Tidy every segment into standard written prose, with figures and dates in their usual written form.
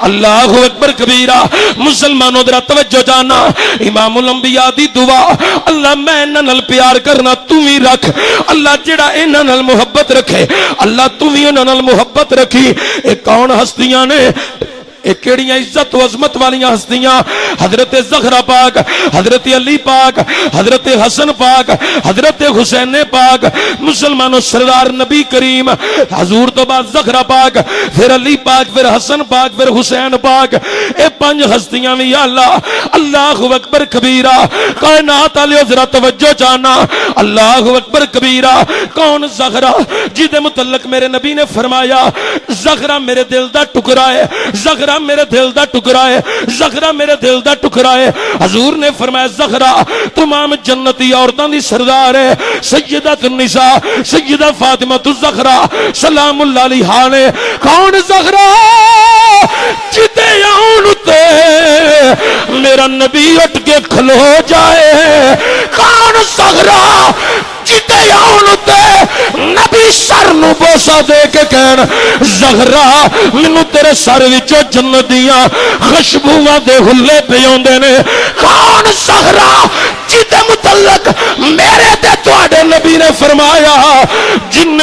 اللہ اکبر کبیرہ مسلمانوں ذرا توجہ جانا امام الانبیاء دی دعا اللہ میں انہاں نال پیار کرنا تو بھی رکھ اللہ جڑا انہاں نال محبت رکھے اللہ تو بھی انہاں نال محبت رکھی اے کون ہستیاں نے ایک کیڑیاں عزت و عظمت والیاں ہستیاں حضرت زہرا پاک حضرت علی پاک حضرت حسن پاک حضرت حسین پاک مسلمانوں سردار نبی کریم حضور تو بعد زہرا پاک پھر علی پاک پھر حسن پاک پھر حسین پاک اے پنج ہستیاں بھی اللہ اللہ اکبر کبیرہ کائنات والے ذرا توجہ جانا اللہ اکبر کبیرہ کون زہرا جدے متعلق میرے نبی نے فرمایا زہرا میرے دل دا ٹکڑا ہے زہرا میرے دل دا ٹکڑا ہے زہرا میرے دل دا ٹکڑا ہے حضور نے فرمایا زہرا تمام جنتی عورتوں دی سردار ہے سیدۃ النساء سیدہ فاطمہ الزہرا سلام اللہ علیہا نے کون زہرا جتے آن تے میرا نبی اٹھ کے کھلو جائے کون زہرا جتے آن تے نبی سر نو بوسا دے کے کہن زہرا منو تیرے سر وچوں جنتیاں خوشبواں دے ہلے پیوندے نے کون زہرا جتے متعلق میرے تے تواڈے نبی نے فرمایا جن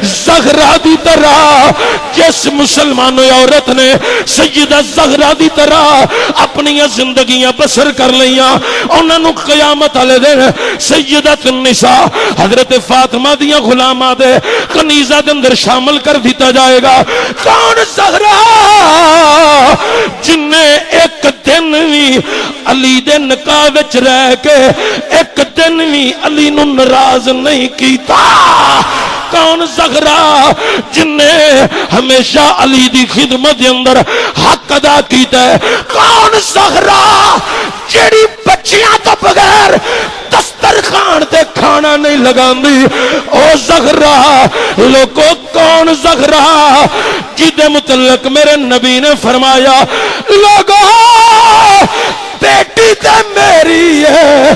زہرا دی طرح جس مسلمان عورت نے سیدہ زہرا دی طرح اپنی زندگیاں بسر کر لیاں انہاں نو قیامت والے دن سیدۃ النساء حضرت فاطمہ دیاں غلاماں دے کنیزہ دے اندر شامل کر دیتا جائے گا کون زہرا جن نے ایک دن بھی علی دے نکاح وچ رہ کے ایک دن بھی علی نو ناراض نہیں کیتا کون زہرا جن نے ہمیشہ علی دی خدمت دے اندر حق ادا کیتا ہے کون زہرا جیڑی بچیاں تو بغیر دسترخوان تے کھانا نہیں لگاندی او زہرا لوگو کون زہرا جدے متعلق میرے نبی نے فرمایا لوگو بیٹی تے میری ہے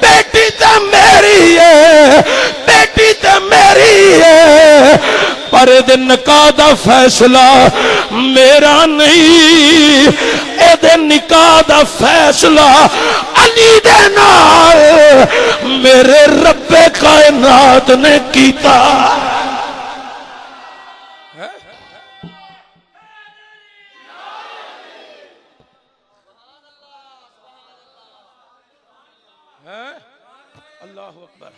بیٹی تے میری ہے بیٹی تے میری ہے پر دے نکاح دا فیصلہ میرا نہیں اے دے نکاح دا فیصلہ علی دے نال میرے رب کائنات نے کیتا اللہ اکبر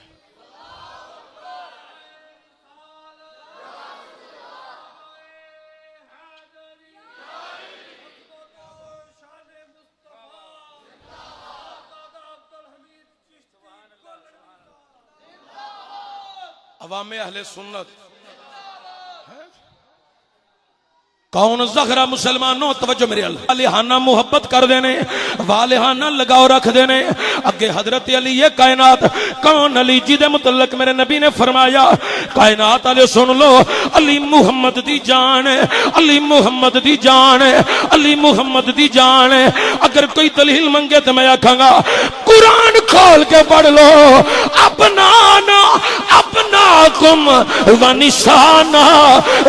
عوام اہل سنت کون زہرا مسلمانوں توجہ میرے اللہ والہانہ محبت کر دینے والہانہ لگاؤ رکھ دینے اگے حضرت علی یہ کائنات کون علی جدے متعلق میرے نبی نے فرمایا کائنات علی سن لو علی محمد دی جان ہے علی محمد دی جان ہے علی محمد دی جان ہے اگر کوئی دلیل منگے تو میں آکھاں گا قرآن کھول کے پڑھ لو ابنانا ابناکم ونسانا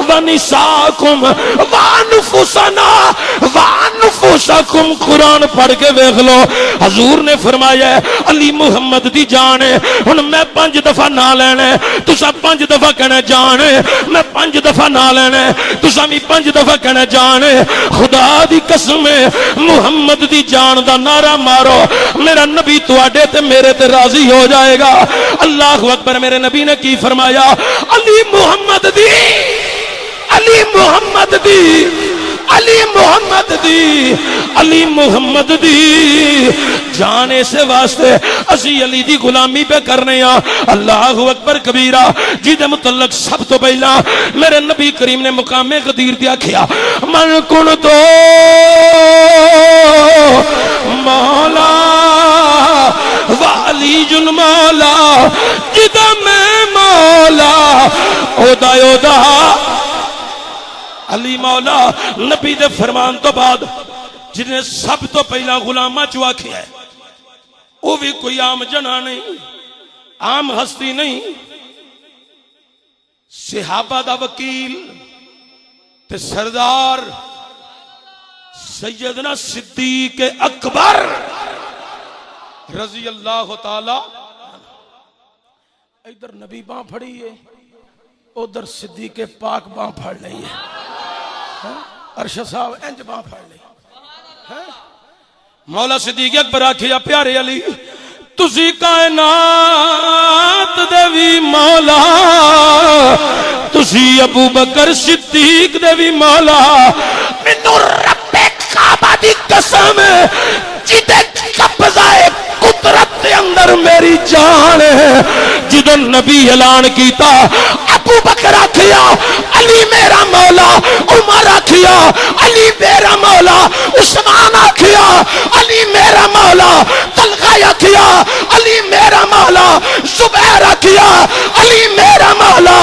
ونساکم وانفسنا وانفسکم قرآن پڑھ کے دیکھ لو حضور نے فرمایا ہے علی محمد دی جان ہے ہن میں 5 دفعہ نہ لینا ہے تسا 5 دفعہ کہنا جان ہے میں 5 دفعہ نہ لینا ہے تسا بھی 5 دفعہ کہنا جان ہے خدا دی قسم ہے محمد دی جان دا نعرہ مارو میرا نبی تواڈے تے میرے تے راضی ہو جائے گا اللہ اکبر میرے نبی نے کی فرمایا علی محمد دی علی محمد دی علی محمد دی علی محمد دی جانے سے واسطے اسی علی دی غلامی پہ کرنے اللہ اکبر کبیرہ جدے متعلق سب تو پہلا میرے نبی کریم نے مقام غدیر دیا کیا من کن تو مولا والی جن مولا جدہ میں مولا اودا اودا علی مولا نبی دے فرمان تو بعد جنہیں سب تو پہلا غلامہ چوا کیا ہے وہ بھی کوئی عام جنا نہیں عام ہستی نہیں صحابہ دا وکیل تے سردار سیدنا صدیق اکبر رضی اللہ تعالی ادھر نبی باں پھڑی ہے ادھر صدیق پاک باں پھڑ لئی ہے ارشد صاحب انج باں پھڑ لئی مولا صدیق اکبر آکھیا پیارے علی تسی کائنات دے وی مولا تسی ابو بکر صدیق دے وی مولا مینوں رب کعبہ دی قسم جدے قبضہ قدرت دے اندر میری جان ہے جدو نبی اعلان کیتا ابو بکر آکھیا علی میرا مولا عمر آکھیا علی میرا مولا عثمان آکھیا علی میرا مولا طلحہ آکھیا علی میرا مولا زبیر آکھیا علی میرا مولا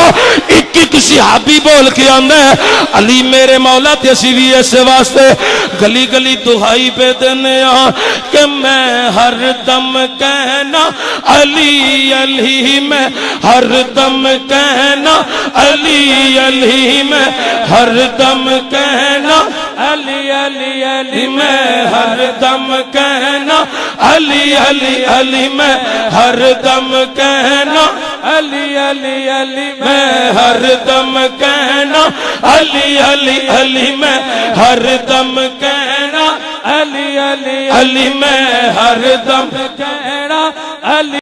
ایک ایک صحابی بول کے آندے علی میرے مولا تے اسی بھی ایسے واسطے گلی گلی دہائی پہ دینے کہ میں ہر دم کہنا علی علی میں ہر دم کہنا علی علی میں ہر دم کہنا علی علی علی میں ہر دم کہنا علی علی علی میں ہر دم کہنا علی علی علی میں ہر دم کہنا علی علی علی میں ہر دم کہنا علی علی علی میں ہر دم کہنا علی